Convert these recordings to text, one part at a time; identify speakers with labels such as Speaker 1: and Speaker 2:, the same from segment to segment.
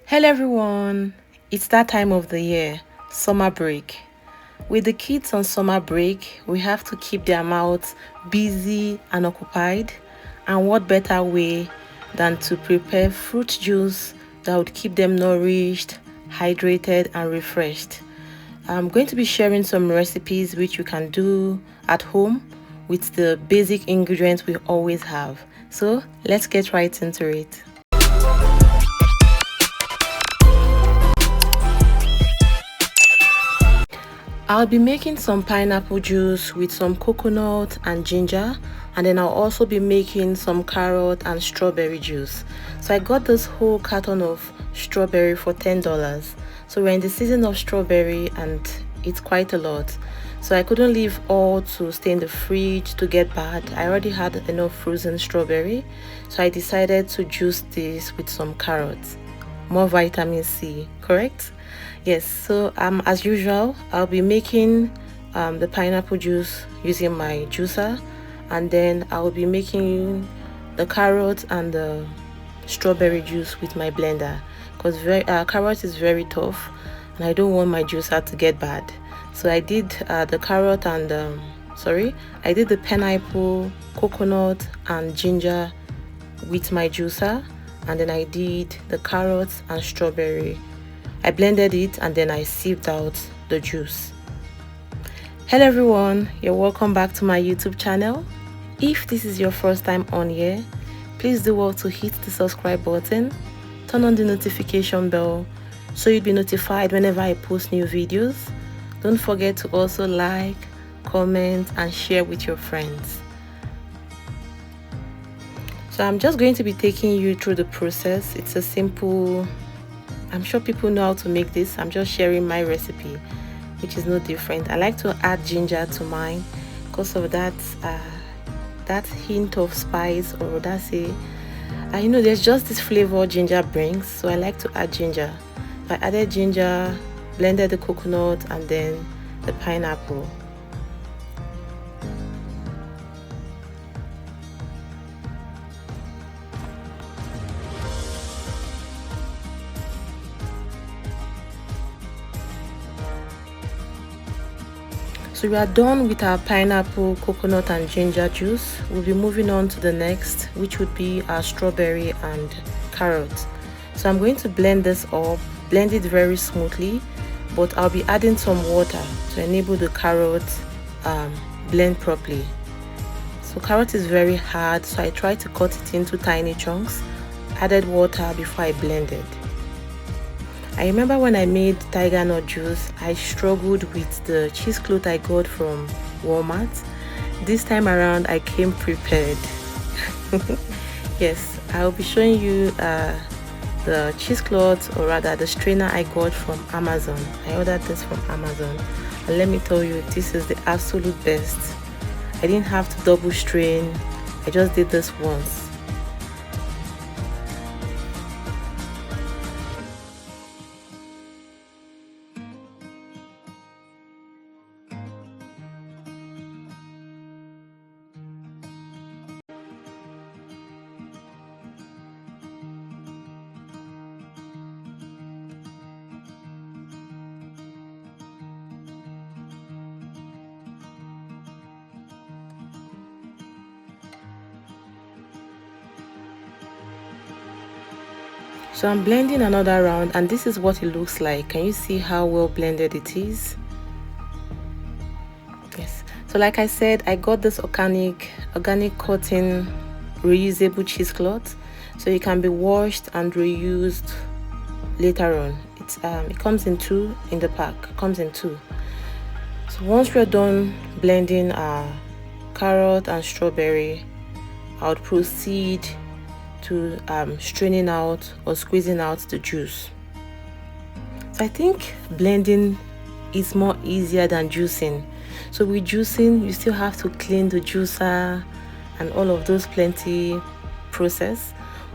Speaker 1: Hello everyone, it's that time of the year, summer break. With the kids on summer break, we have to keep their mouths busy and occupied. And what better way than to prepare fruit juice that would keep them nourished, hydrated, and refreshed. I'm going to be sharing some recipes which you can do at home with the basic ingredients we always have. So let's get right into it. I'll be making some pineapple juice with some coconut and ginger, and then I'll also be making some carrot and strawberry juice. So I got this whole carton of strawberry for $10. So we're in the season of strawberry and it's quite a lot. So I couldn't leave all to stay in the fridge to get bad. I already had enough frozen strawberry, so I decided to juice this with some carrots. More vitamin C, correct? Yes, so as usual, I'll be making the pineapple juice using my juicer, and then I'll be making the carrot and the strawberry juice with my blender, because carrot is very tough and I don't want my juicer to get bad. So I did the carrot and I did the pineapple, coconut and ginger with my juicer, and then I did the carrots and strawberry. I blended it and then I sieved out the juice. Hello everyone, you're welcome back to my YouTube channel. If this is your first time on here, please do well to hit the subscribe button, turn on the notification bell so you'll be notified whenever I post new videos. Don't forget to also like, comment and share with your friends. So I'm just going to be taking you through the process. It's a simple, I'm sure people know how to make this. I'm just sharing my recipe, which is no different. I like to add ginger to mine because of that hint of spice, or that's a there's just this flavor ginger brings, so I like to add ginger. I added ginger, blended the coconut and then the pineapple. So we are done with our pineapple, coconut and ginger juice. We'll be moving on to the next, which would be our strawberry and carrot. So I'm going to blend this up, blend it very smoothly, but I'll be adding some water to enable the carrot blend properly. So carrot is very hard, so I tried to cut it into tiny chunks, added water before I blended. I remember when I made tiger nut juice, I struggled with the cheesecloth I got from Walmart. This time around, I came prepared. Yes, I'll be showing you the cheesecloth, or rather the strainer I got from Amazon. I ordered this from Amazon, and let me tell you, this is the absolute best. I didn't have to double strain. I just did this once. So I'm blending another round, and this is what it looks like. Can you see how well blended it is? Yes. So like I said, I got this organic cotton reusable cheesecloth, so it can be washed and reused later on. It comes in two in the pack. It comes in two. So once we're done blending our carrot and strawberry, I would proceed to straining out or squeezing out the juice. So I think blending is more easier than juicing. So with juicing, you still have to clean the juicer and all of those plenty process,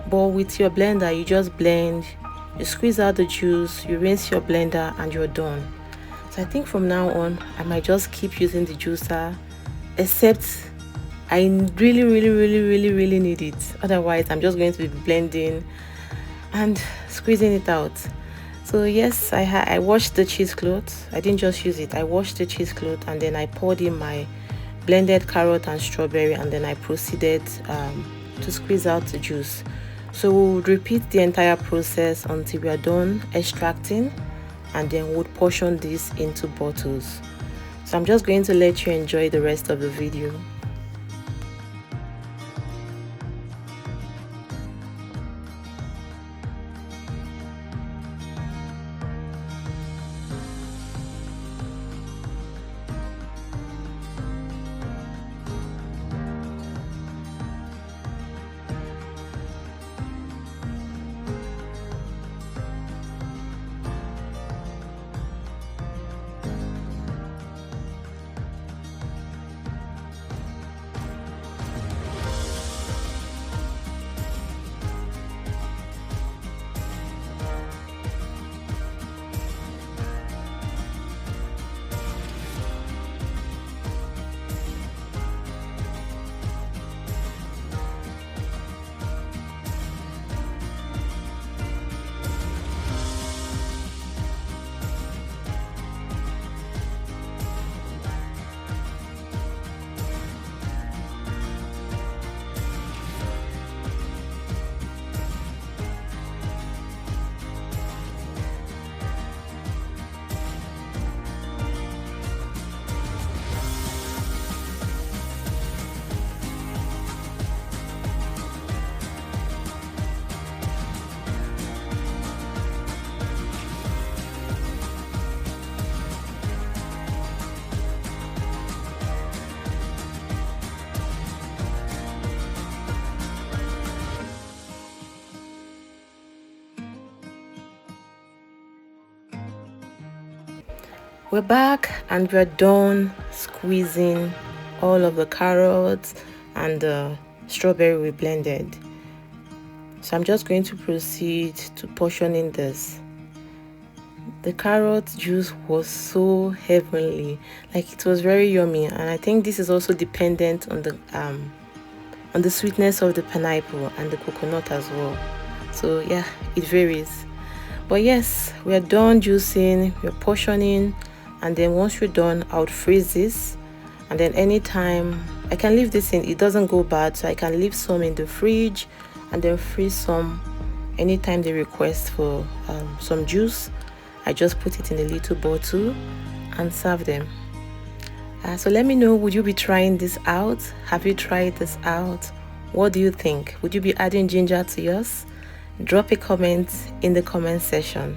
Speaker 1: but with your blender, you just blend, you squeeze out the juice, you rinse your blender and you're done. So I think from now on, I might just keep using the juicer, except I really need it. Otherwise, I'm just going to be blending and squeezing it out. So yes, I washed the cheesecloth. I didn't just use it. I washed the cheesecloth and then I poured in my blended carrot and strawberry, and then I proceeded to squeeze out the juice. So we'll repeat the entire process until we are done extracting, and then we'll portion this into bottles. So I'm just going to let you enjoy the rest of the video. We're back and we're done squeezing all of the carrots and the strawberry we blended. So I'm just going to proceed to portioning this. The carrot juice was so heavenly, like it was very yummy, and I think this is also dependent on the sweetness of the pineapple and the coconut as well. So yeah, it varies. But yes, we are done juicing, we're portioning, and then once we're done, I would freeze this, and then anytime I can leave this in, it doesn't go bad, so I can leave some in the fridge and then freeze some anytime they request for some juice. I just put it in a little bottle and serve them. So let me know, would you be trying this out? Have you tried this out? What do you think? Would you be adding ginger to yours? Drop a comment in the comment section.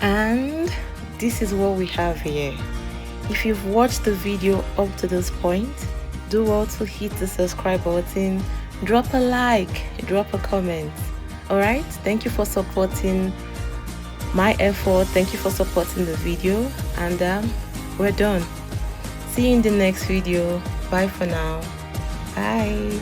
Speaker 1: And this is what we have here. If you've watched the video up to this point, do also hit the subscribe button, drop a like, drop a comment. All right, thank you for supporting my effort. Thank you for supporting the video, and we're done. See you in the next video. Bye for now. Bye.